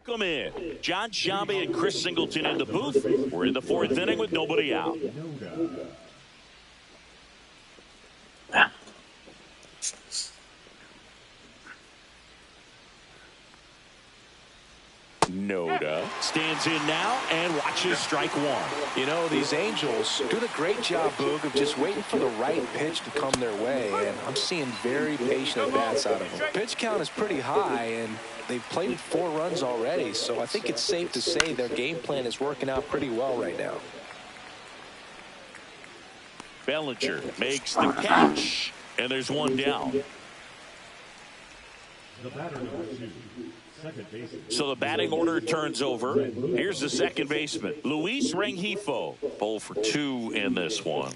Welcome in John Sciambi and Chris Singleton in the booth. We're in the fourth inning with nobody out. Noda stands in now and watches strike one. You know, these Angels doing a great job, Boog, of just waiting for the right pitch to come their way, and I'm seeing very patient at-bats out of them. Pitch count is pretty high, and they've played 4 runs already, so I think it's safe to say their game plan is working out pretty well right now. Bellinger makes the catch, and there's one down. The batter number 2. So the batting order turns over. Here's the second baseman, Luis Rengifo. 0 for 2 in this one.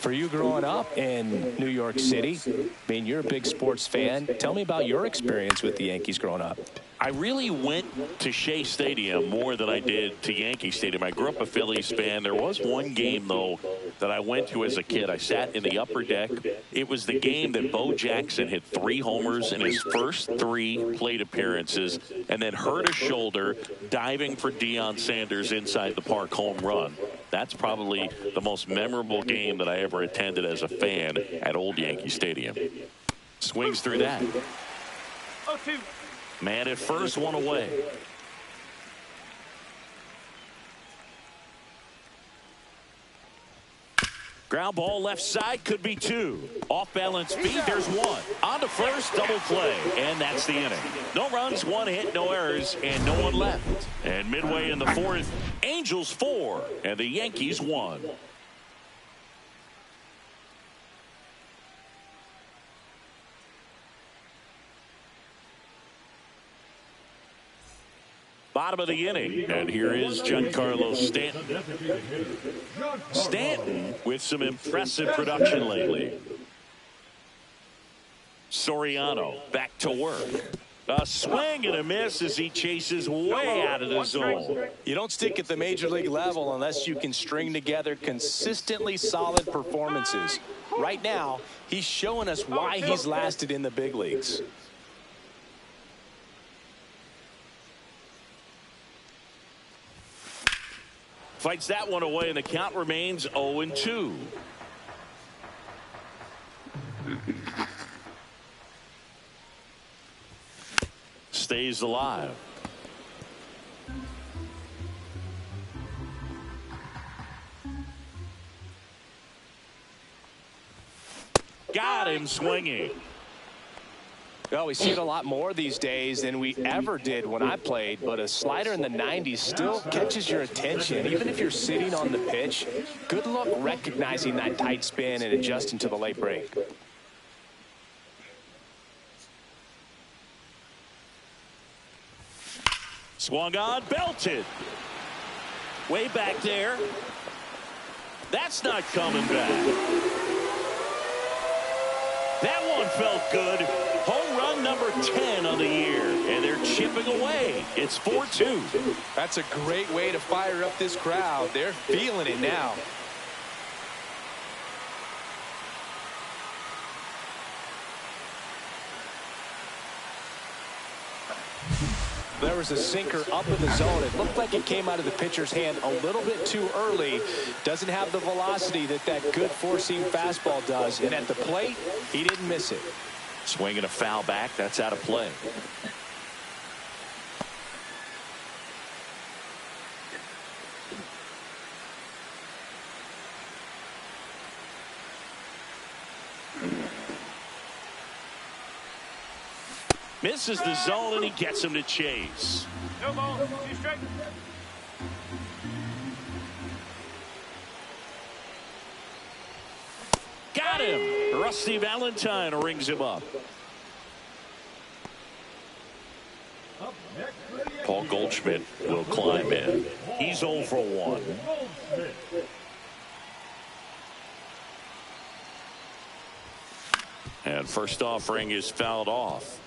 For you growing up in New York City, I mean, you're a big sports fan. Tell me about your experience with the Yankees growing up. I really went to Shea Stadium more than I did to Yankee Stadium. I grew up a Phillies fan. There was one game, though, that I went to as a kid. I sat in the upper deck. It was the game that Bo Jackson hit 3 homers in his first 3 plate appearances and then hurt a shoulder diving for Deion Sanders inside the park home run. That's probably the most memorable game that I ever attended as a fan at Old Yankee Stadium. Swings through that. Man at first, one away. Ground ball left side, could be 2. Off balance beat, there's 1. On to first, double play, and that's the inning. No runs, 1 hit, no errors, and no one left. And midway in the 4th, Angels 4 and the Yankees 1. Bottom of the inning, and here is Giancarlo Stanton. Stanton with some impressive production lately. Soriano back to work. A swing and a miss as he chases way out of the zone. You don't stick at the major league level unless you can string together consistently solid performances. Right now, he's showing us why he's lasted in the big leagues. Fights that one away, and the count remains 0-2. Stays alive. Got him swinging. Well, we see it a lot more these days than we ever did when I played, but a slider in the 90s still catches your attention. Even if you're sitting on the pitch, good luck recognizing that tight spin and adjusting to the late break. Swung on, belted. Way back there. That's not coming back. That one felt good. Home run number 10 of the year, and they're chipping away. It's 4-2. That's a great way to fire up this crowd. They're feeling it now. There was a sinker up in the zone. It looked like it came out of the pitcher's hand a little bit too early. Doesn't have the velocity that good four-seam fastball does. And at the plate, he didn't miss it. Swinging a foul back. That's out of play. Misses the zone, and he gets him to chase. No ball. He's straight. Got him. Rusty Valentine rings him up. Paul Goldschmidt will climb in. He's 0 for 1. And first offering is fouled off.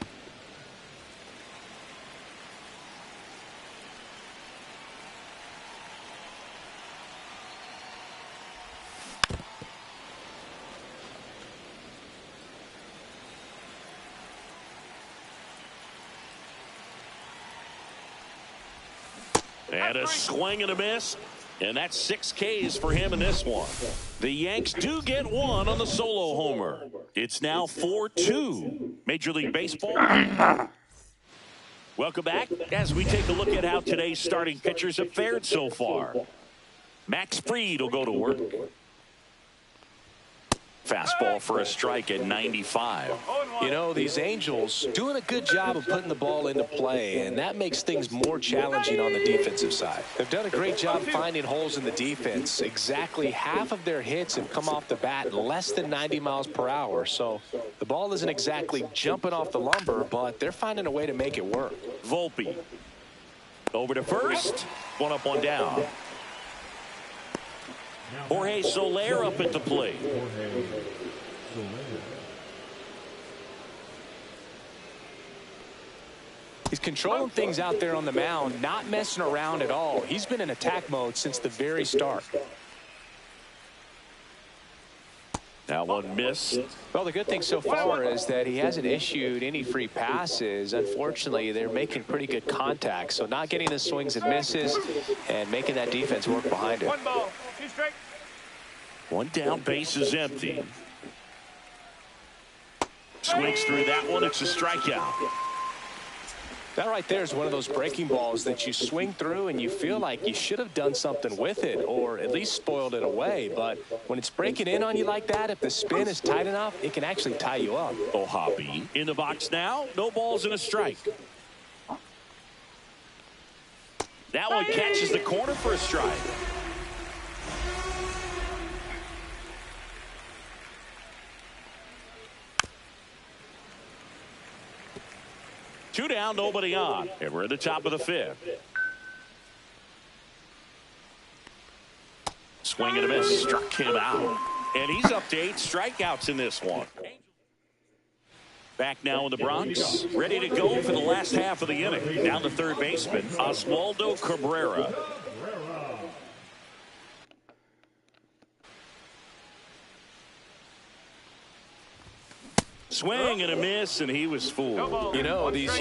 And a swing and a miss. And that's 6 Ks for him in this one. The Yanks do get one on the solo homer. It's now 4-2. Major League Baseball. Welcome back as we take a look at how today's starting pitchers have fared so far. Max Fried will go to work. Fastball for a strike at 95. You know, these Angels doing a good job of putting the ball into play, and that makes things more challenging on the defensive side. They've done a great job finding holes in the defense. Exactly half of their hits have come off the bat less than 90 miles per hour. So the ball isn't exactly jumping off the lumber, but they're finding a way to make it work. Volpe over to first. One up, one down. Jorge Soler up at the plate. He's controlling things out there on the mound, not messing around at all. He's been in attack mode since the very start. That one missed. Well, the good thing so far is that he hasn't issued any free passes. Unfortunately, they're making pretty good contact, so not getting the swings and misses and making that defense work behind it. One ball, 2 strikes. One down, base is empty. Swings through that one. It's a strikeout. That right there is one of those breaking balls that you swing through and you feel like you should have done something with it or at least spoiled it away. But when it's breaking in on you like that, if the spin is tight enough, it can actually tie you up. O'Hoppe in the box now. No balls and a strike. That one catches the corner for a strike. Two down, nobody on. And we're at the top of the 5th. Swing and a miss. Struck him out. And he's up to 8 strikeouts in this one. Back now in the Bronx. Ready to go for the last half of the inning. Down to third baseman, Oswaldo Cabrera. Swing and a miss, and he was fooled. You know, these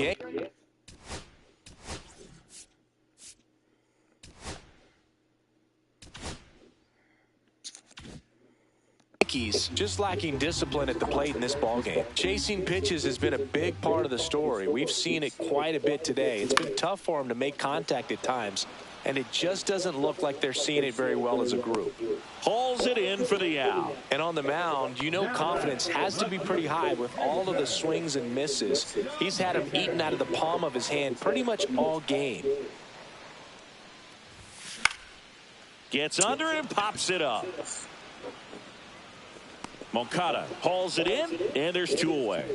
Yankees just lacking discipline at the plate in this ballgame. Chasing pitches has been a big part of the story. We've seen it quite a bit today. It's been tough for them to make contact at times, and it just doesn't look like they're seeing it very well as a group. Hauls it in for the out. And on the mound, you know confidence has to be pretty high with all of the swings and misses. He's had them eaten out of the palm of his hand pretty much all game. Gets under it and pops it up. Moncada hauls it in, and there's 2 away.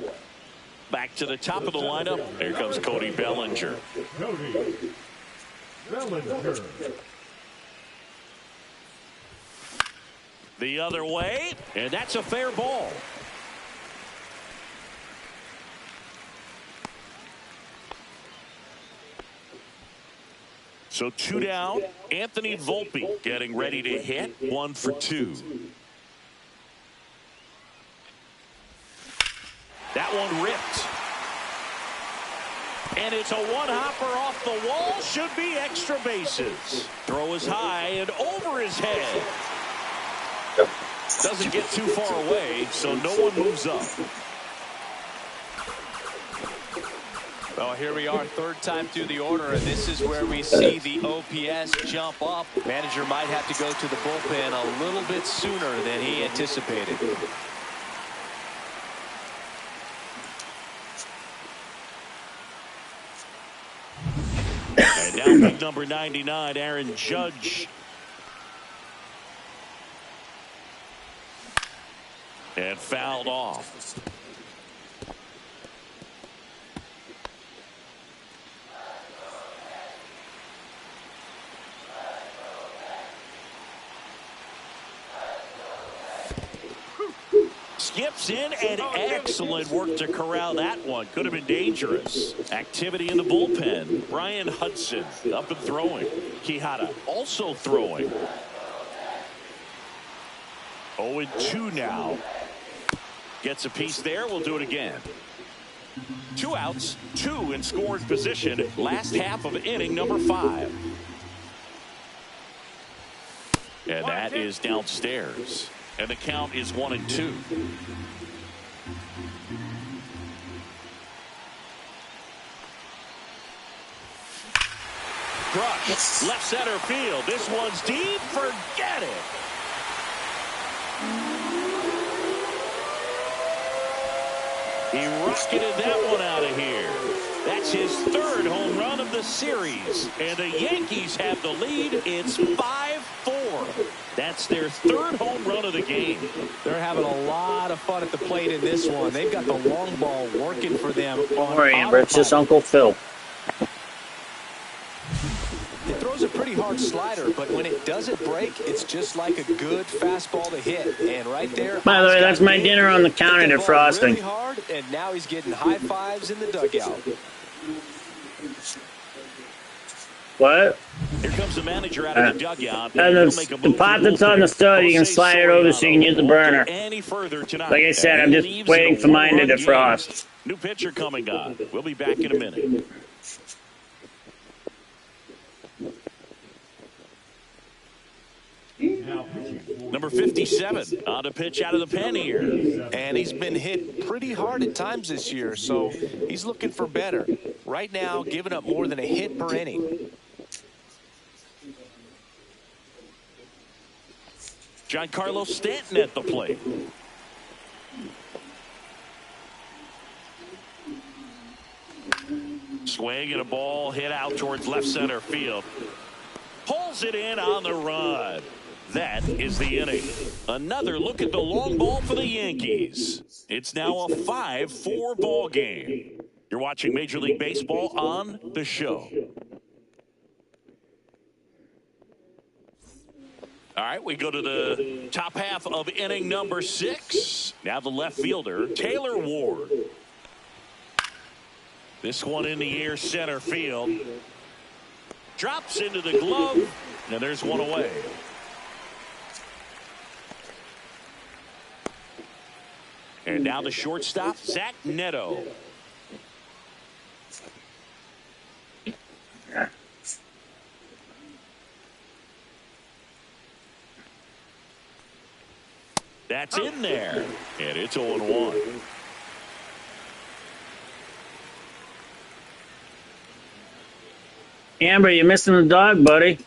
Back to the top of the lineup. Here comes Cody Bellinger. The other way, and that's a fair ball. So 2 down. Anthony Volpe getting ready to hit. 1 for 2. That one ripped. And it's a one-hopper off the wall. Should be extra bases. Throw is high and over his head. Doesn't get too far away, so no one moves up. Well, here we are, 3rd time through the order, and this is where we see the OPS jump up. Manager might have to go to the bullpen a little bit sooner than he anticipated. And now big number 99, Aaron Judge. And fouled off. Skips in, and excellent work to corral that one. Could have been dangerous. Activity in the bullpen. Brian Hudson up and throwing. Quijada also throwing. 0-2 now. Gets a piece there. We'll do it again. 2 outs, 2 in scoring position. Last half of inning number 5. And that is downstairs. And the count is 1-2. Crush, left center field. This one's deep. Forget it. He rocketed that one out of here. That's his third home run of the series. And the Yankees have the lead. It's 5-4. That's their third home run of the game. They're having a lot of fun at the plate in this one. They've got the long ball working for them. Don't worry, Amber. It's just Uncle Phil. It throws a pretty hard slider, but when it doesn't break, it's just like a good fastball to hit. And right there. By the way, that's my dinner on the counter to frosting. Really hard, and now he's getting high fives in the dugout. What? Here comes the manager out of the dugout. And the pot that's on the stove, you can slide it over so you can use the burner. Like I said, I'm just waiting for mine to defrost. New pitcher coming on. We'll be back in a minute. Number 57 on to pitch out of the pen here. And he's been hit pretty hard at times this year, so he's looking for better. Right now, giving up more than a hit per inning. Giancarlo Stanton at the plate. Swing and a ball hit out towards left center field. Pulls it in on the run. That is the inning. Another look at the long ball for the Yankees. It's now a 5-4 ball game. You're watching Major League Baseball on The Show. All right, we go to the top half of inning number 6. Now the left fielder, Taylor Ward. This one in the air, center field. Drops into the glove, and there's one away. And now the shortstop, Zach Neto. That's in there. And it's 0-1. Amber, you're missing the dog, buddy.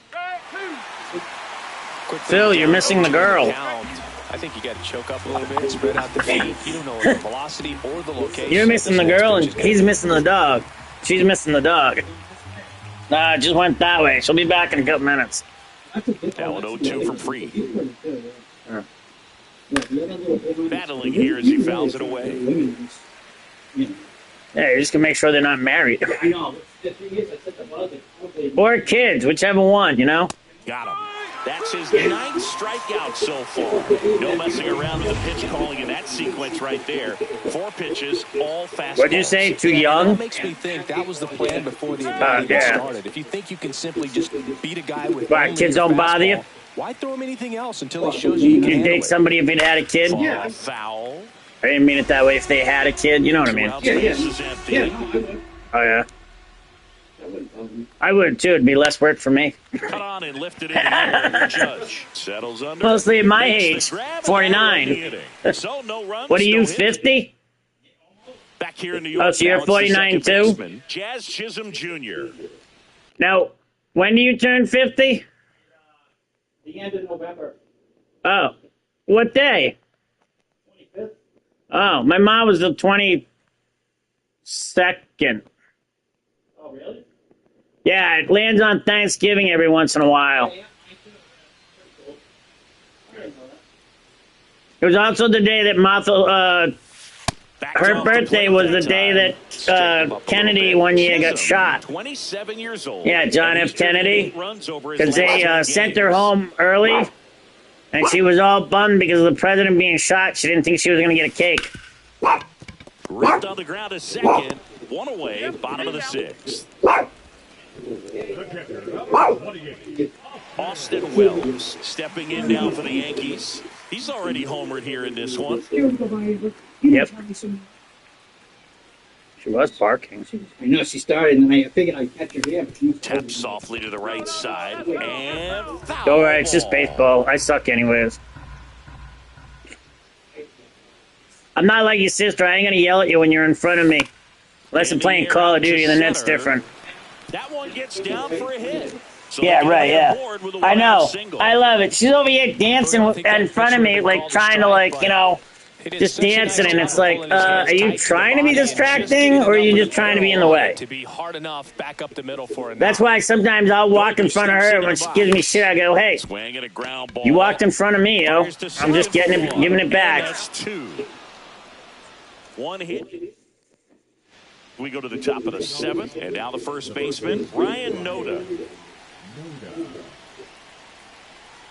Phil, you're missing the girl. I think you got to choke up a little bit, spread out the feet. You don't know the velocity or the location. You're missing the girl, and he's missing the dog. She's missing the dog. Nah, it just went that way. She'll be back in a couple minutes. Now an 0-2 from Free. Battling here as he fouls it away. Yeah, you just can make sure they're not married. Or kids, whichever one, you know? Got him. That's his 9th strikeout so far. No messing around with the pitch calling in that sequence right there. 4 pitches, all fastballs. What'd you say, too young? That makes me think that was the plan before the event even started. If you think you can simply just beat a guy with kids don't bother you? Why throw him anything else until he shows you can You'd date somebody if he'd had a kid? Yeah. Foul. I didn't mean it that way. If they had a kid, you know what I mean? Oh, yeah. I would, too. It'd be less work for me. Cut on and lifted in the air. Judge settles under. Mostly at my age, 49. So no runs, What are you, 50? Back here in New York. Oh, so you're 49 too? Jazz Chisholm Jr. Now, when do you turn 50? The end of November. Oh, what day? 25th. Oh, my mom was the 22nd. Oh, really? Yeah, it lands on Thanksgiving every once in a while. Yeah, cool. I didn't know that. It was also the day that Martha, her birthday was the day that Kennedy one year got shot. 27 years old. Yeah, John F. Kennedy. Because they sent her home early, and she was all bummed because of the president being shot. She didn't think she was going to get a cake. Ripped on the ground a second. One away, bottom of the 6th. Austin Wells stepping in now for the Yankees. He's already homered here in this one. Yep. She was barking. I know she started, and I figured I'd catch her here. But she was Tapped softly to the right side. And foul Go right. It's just ball. baseball. I suck anyways. I'm not like your sister. I ain't gonna yell at you when you're in front of me. Unless I'm playing Call of Duty, then that's different. That one gets down for a hit. So Yeah, they're right, gonna yeah. get aboard with a I know. one-out single. I love it. She's over here dancing in front of me, like trying to, like, you know, just dancing, and it's like, are you trying to be distracting, or are you just trying to be in the way? To be hard enough back up the middle for a That's why sometimes I'll walk in front of her, and when she gives me shit, I go, hey, Swing and a ground ball. you walked in front of me, yo. I'm just giving it back. That's two. One hit. We go to the top of the seventh, and now the first baseman, Ryan Noda.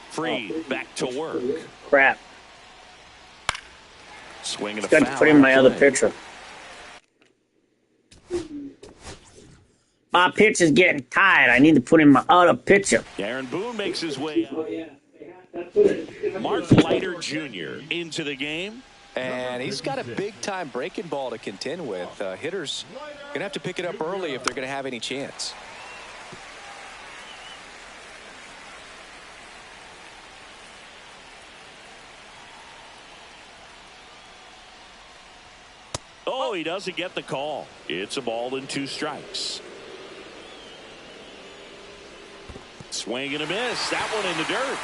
Free, back to work. Crap. Swing and a Got to foul. put in my other pitcher. My pitch is getting tired. I need to put in my other pitcher. Aaron Boone makes his way Oh, out. yeah. That's what it, Mark Leiter Jr. into the game. And he's got a big-time breaking ball to contend with. Hitters going to have to pick it up early if they're going to have any chance. Oh, he doesn't get the call. It's a ball and 2 strikes. Swing and a miss. That one in the dirt.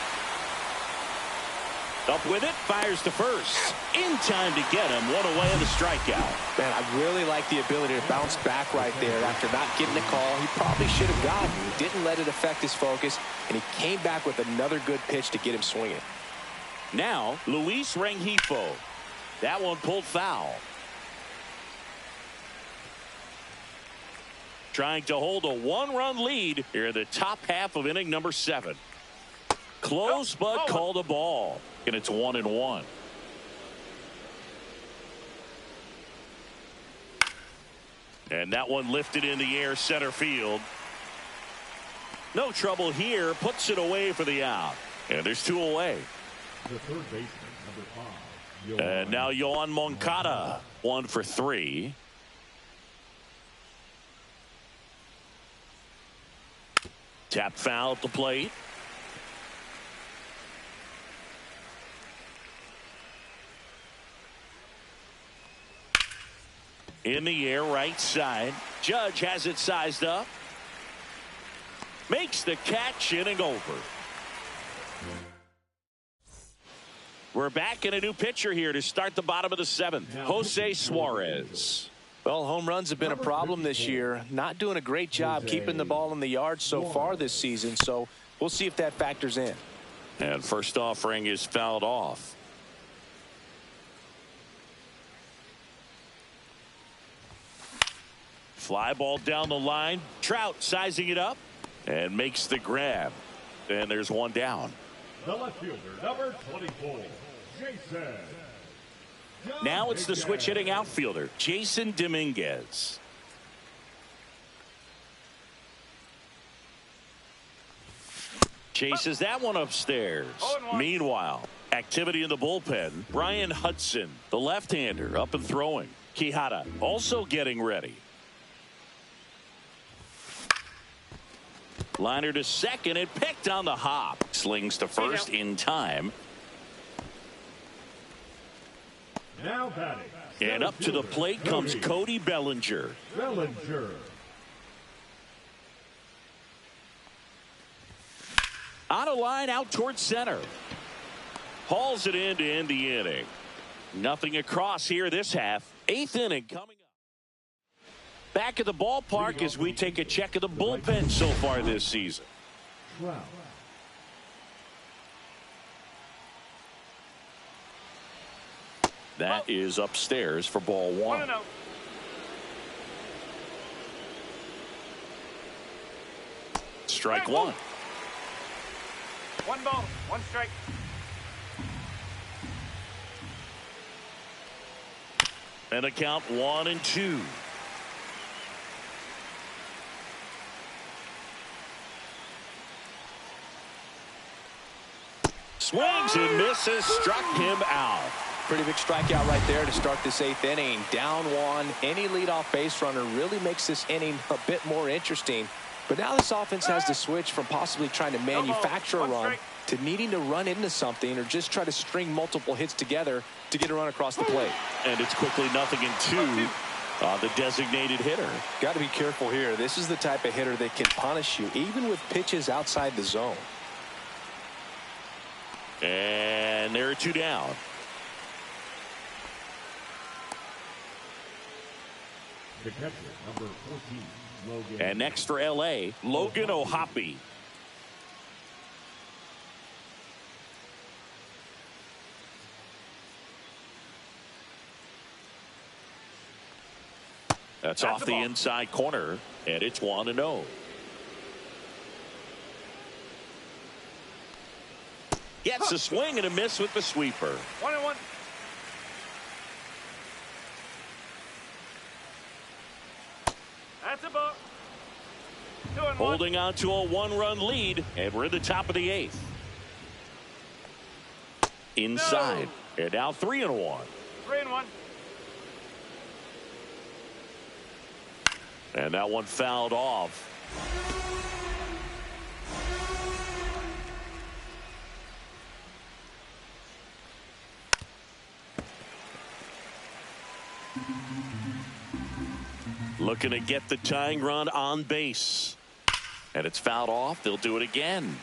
Up with it, fires to first. In time to get him. One away on the strikeout. Man, I really like the ability to bounce back right there after not getting the call. He probably should have gotten. He didn't let it affect his focus, and he came back with another good pitch to get him swinging. Now, Luis Rengifo. That one pulled foul. Trying to hold a 1-run lead here in the top half of inning number 7. Close, but called a ball. And it's 1-1. And that one lifted in the air center field. No trouble here. Puts it away for the out. And there's 2 away. The third baseman, number 5. And now Yoan Moncada, 1 for 3. Tap foul at the plate. In the air, right side. Judge has it sized up. Makes the catch, inning over. We're back in a new pitcher here to start the bottom of the 7th. Jose Suarez. Well, home runs have been a problem this year. Not doing a great job keeping the ball in the yard so far this season, so we'll see if that factors in. And first offering is fouled off. Fly ball down the line. Trout sizing it up and makes the grab. And there's one down. The left fielder, number 24, Jason. Now it's the switch hitting outfielder, Jason Dominguez. Chases that one upstairs. Meanwhile, activity in the bullpen. Brian Hudson, the left-hander, up and throwing. Quijada also getting ready. Liner to second and picked on the hop. Slings to first in time. Now batting. And up to the plate comes Cody Bellinger. Bellinger. On a line out towards center. Hauls it in to end the inning. Nothing across here this half. 8th inning coming up. Back at the ballpark as we take a check of the bullpen so far this season. Trout. That is upstairs for ball 1. Strike 1. 1 ball, 1 strike. And a count 1-2. Swings and misses, struck him out. Pretty big strikeout right there to start this 8th inning. Down 1. Any leadoff base runner really makes this inning a bit more interesting. But now this offense has to switch from possibly trying to manufacture a run to needing to run into something or just try to string multiple hits together to get a run across the plate. And it's quickly 0-2 on the designated hitter. Got to be careful here. This is the type of hitter that can punish you even with pitches outside the zone. And there are 2 down. The catcher, number 14, Logan. And next for L.A., Logan O'Hoppe. That's off the inside corner, and it's 1-0. Gets a swing and a miss with the sweeper. 1-1. That's a ball. 2-1. Holding on to a 1-run lead, and we're in the top of the 8th. Inside, and now 3-1. 3-1. And that one fouled off. Looking to get the tying run on base. And it's fouled off. They'll do it again.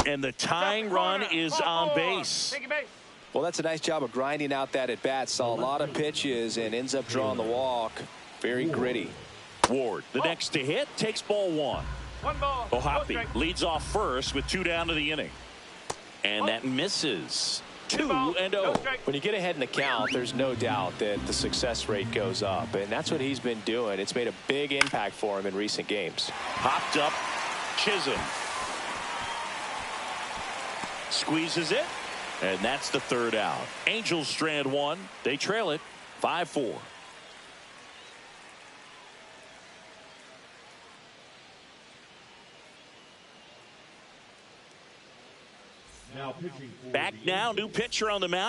And the tying run is on base. Well, that's a nice job of grinding out that at bat. Saw a lot of pitches and ends up drawing the walk. Very gritty. Ward, the next to hit, takes ball 1. 1 ball. O'Hoppe leads off first with 2 down to the inning. And that misses. 2-0. When you get ahead in the count, there's no doubt that the success rate goes up. And that's what he's been doing. It's made a big impact for him in recent games. Popped up. Chisholm. Squeezes it. And that's the 3rd out. Angels strand 1. They trail it 5-4. Now pitching for Back now, new pitcher on the mound.